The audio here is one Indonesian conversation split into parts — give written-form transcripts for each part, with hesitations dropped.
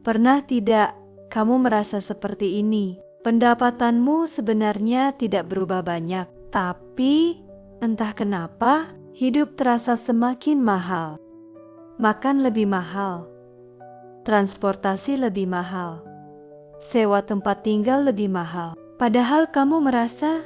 Pernah tidak kamu merasa seperti ini? Pendapatanmu sebenarnya tidak berubah banyak, tapi entah kenapa hidup terasa semakin mahal. Makan lebih mahal, transportasi lebih mahal, sewa tempat tinggal lebih mahal. Padahal kamu merasa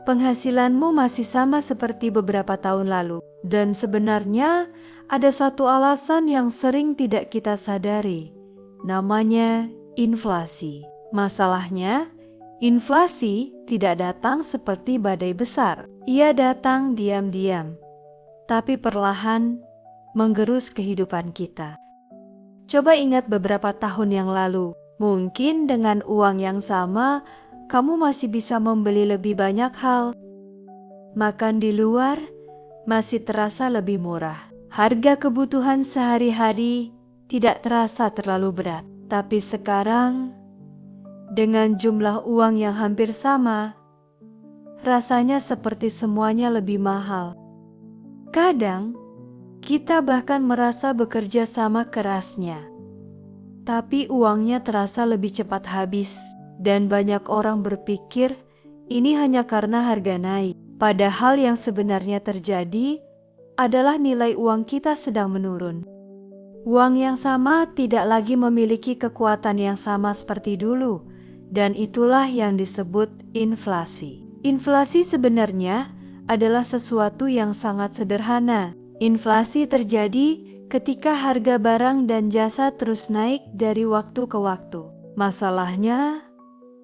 penghasilanmu masih sama seperti beberapa tahun lalu. Dan sebenarnya ada satu alasan yang sering tidak kita sadari. Namanya inflasi. Masalahnya, inflasi tidak datang seperti badai besar. Ia datang diam-diam, tapi perlahan menggerus kehidupan kita. Coba ingat beberapa tahun yang lalu. Mungkin dengan uang yang sama, kamu masih bisa membeli lebih banyak hal. Makan di luar masih terasa lebih murah. Harga kebutuhan sehari-hari tidak terasa terlalu berat. Tapi sekarang, dengan jumlah uang yang hampir sama, rasanya seperti semuanya lebih mahal. Kadang, kita bahkan merasa bekerja sama kerasnya, tapi uangnya terasa lebih cepat habis. Dan banyak orang berpikir ini hanya karena harga naik. Padahal yang sebenarnya terjadi adalah nilai uang kita sedang menurun. Uang yang sama tidak lagi memiliki kekuatan yang sama seperti dulu, dan itulah yang disebut inflasi. Inflasi sebenarnya adalah sesuatu yang sangat sederhana. Inflasi terjadi ketika harga barang dan jasa terus naik dari waktu ke waktu. Masalahnya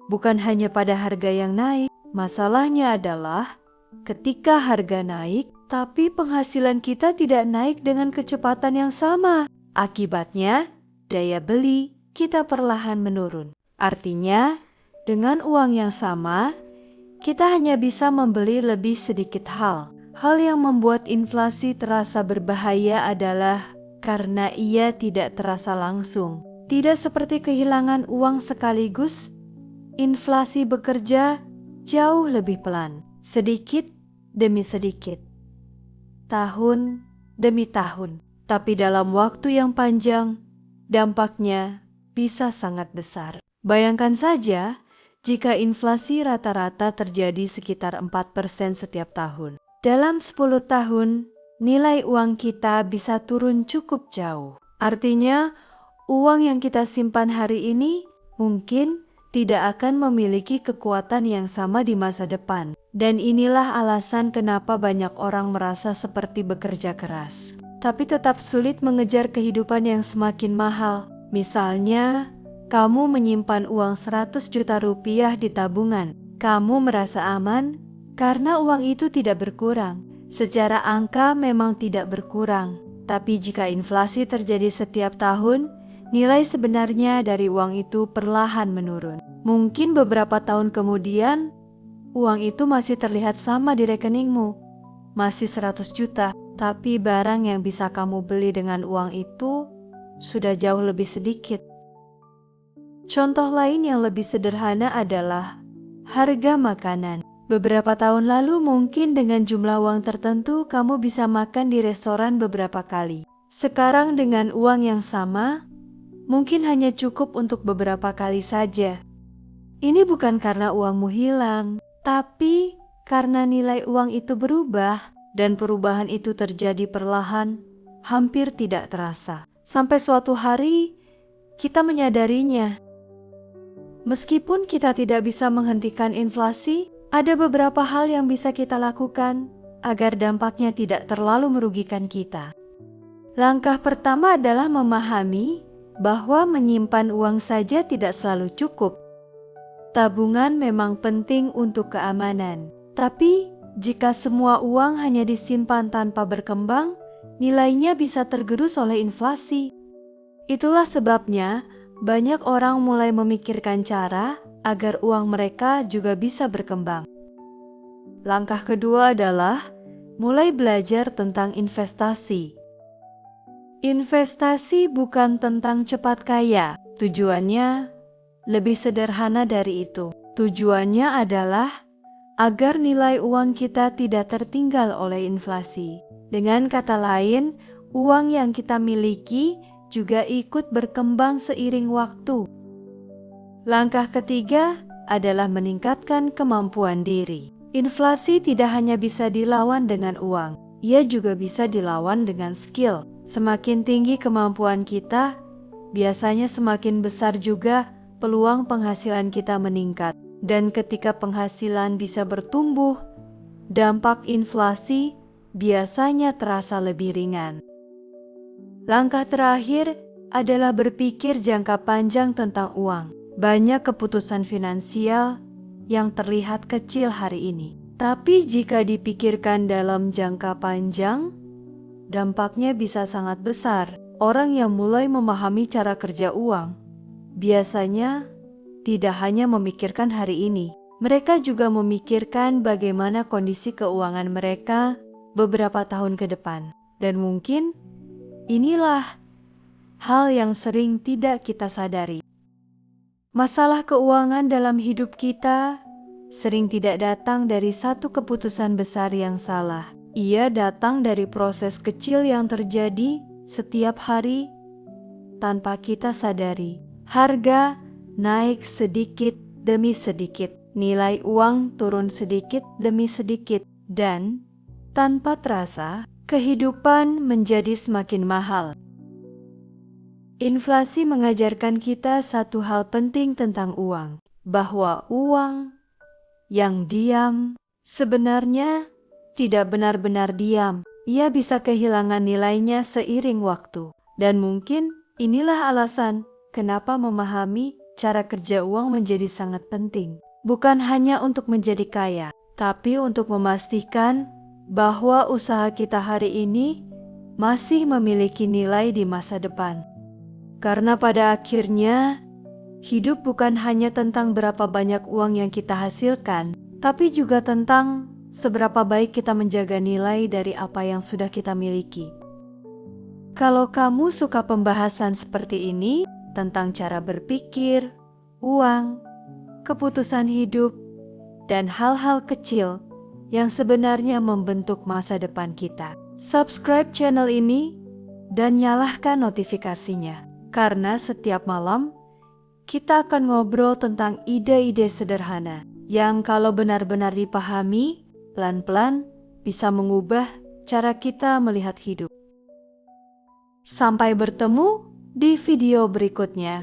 bukan hanya pada harga yang naik, masalahnya adalah ketika harga naik, tapi penghasilan kita tidak naik dengan kecepatan yang sama. Akibatnya, daya beli kita perlahan menurun. Artinya, dengan uang yang sama, kita hanya bisa membeli lebih sedikit hal. Hal yang membuat inflasi terasa berbahaya adalah karena ia tidak terasa langsung. Tidak seperti kehilangan uang sekaligus, inflasi bekerja jauh lebih pelan, sedikit demi sedikit, tahun demi tahun. Tapi dalam waktu yang panjang, dampaknya bisa sangat besar. Bayangkan saja jika inflasi rata-rata terjadi sekitar 4% setiap tahun. Dalam 10 tahun, nilai uang kita bisa turun cukup jauh. Artinya, uang yang kita simpan hari ini mungkin tidak akan memiliki kekuatan yang sama di masa depan. Dan inilah alasan kenapa banyak orang merasa seperti bekerja keras, tapi tetap sulit mengejar kehidupan yang semakin mahal. Misalnya, kamu menyimpan uang 100 juta rupiah di tabungan. Kamu merasa aman karena uang itu tidak berkurang. Secara angka memang tidak berkurang, tapi jika inflasi terjadi setiap tahun, nilai sebenarnya dari uang itu perlahan menurun. Mungkin beberapa tahun kemudian, uang itu masih terlihat sama di rekeningmu, masih 100 juta, tapi barang yang bisa kamu beli dengan uang itu sudah jauh lebih sedikit. Contoh lain yang lebih sederhana adalah harga makanan. Beberapa tahun lalu mungkin dengan jumlah uang tertentu kamu bisa makan di restoran beberapa kali. Sekarang dengan uang yang sama, mungkin hanya cukup untuk beberapa kali saja. Ini bukan karena uangmu hilang, tapi karena nilai uang itu berubah, dan perubahan itu terjadi perlahan, hampir tidak terasa. Sampai suatu hari, kita menyadarinya. Meskipun kita tidak bisa menghentikan inflasi, ada beberapa hal yang bisa kita lakukan agar dampaknya tidak terlalu merugikan kita. Langkah pertama adalah memahami bahwa menyimpan uang saja tidak selalu cukup. Tabungan memang penting untuk keamanan, tapi jika semua uang hanya disimpan tanpa berkembang, nilainya bisa tergerus oleh inflasi. Itulah sebabnya banyak orang mulai memikirkan cara agar uang mereka juga bisa berkembang. Langkah kedua adalah mulai belajar tentang investasi. Investasi bukan tentang cepat kaya, tujuannya lebih sederhana dari itu. Tujuannya adalah agar nilai uang kita tidak tertinggal oleh inflasi. Dengan kata lain, uang yang kita miliki juga ikut berkembang seiring waktu. Langkah ketiga adalah meningkatkan kemampuan diri. Inflasi tidak hanya bisa dilawan dengan uang, ia juga bisa dilawan dengan skill. Semakin tinggi kemampuan kita, biasanya semakin besar juga peluang penghasilan kita meningkat. Dan ketika penghasilan bisa bertumbuh, dampak inflasi biasanya terasa lebih ringan. Langkah terakhir adalah berpikir jangka panjang tentang uang. Banyak keputusan finansial yang terlihat kecil hari ini, tapi jika dipikirkan dalam jangka panjang, dampaknya bisa sangat besar. Orang yang mulai memahami cara kerja uang biasanya tidak hanya memikirkan hari ini, mereka juga memikirkan bagaimana kondisi keuangan mereka beberapa tahun ke depan. Dan mungkin inilah hal yang sering tidak kita sadari. Masalah keuangan dalam hidup kita sering tidak datang dari satu keputusan besar yang salah. Ia datang dari proses kecil yang terjadi setiap hari tanpa kita sadari. Harga naik sedikit demi sedikit, nilai uang turun sedikit demi sedikit, dan tanpa terasa kehidupan menjadi semakin mahal. Inflasi mengajarkan kita satu hal penting tentang uang, bahwa uang yang diam sebenarnya tidak benar-benar diam. Ia bisa kehilangan nilainya seiring waktu. Dan mungkin inilah alasan kenapa memahami cara kerja uang menjadi sangat penting. Bukan hanya untuk menjadi kaya, tapi untuk memastikan bahwa usaha kita hari ini masih memiliki nilai di masa depan. Karena pada akhirnya, hidup bukan hanya tentang berapa banyak uang yang kita hasilkan, tapi juga tentang seberapa baik kita menjaga nilai dari apa yang sudah kita miliki. Kalau kamu suka pembahasan seperti ini tentang cara berpikir, uang, keputusan hidup, dan hal-hal kecil yang sebenarnya membentuk masa depan kita, subscribe channel ini dan nyalakan notifikasinya. Karena setiap malam kita akan ngobrol tentang ide-ide sederhana yang kalau benar-benar dipahami, pelan-pelan bisa mengubah cara kita melihat hidup. Sampai bertemu di video berikutnya.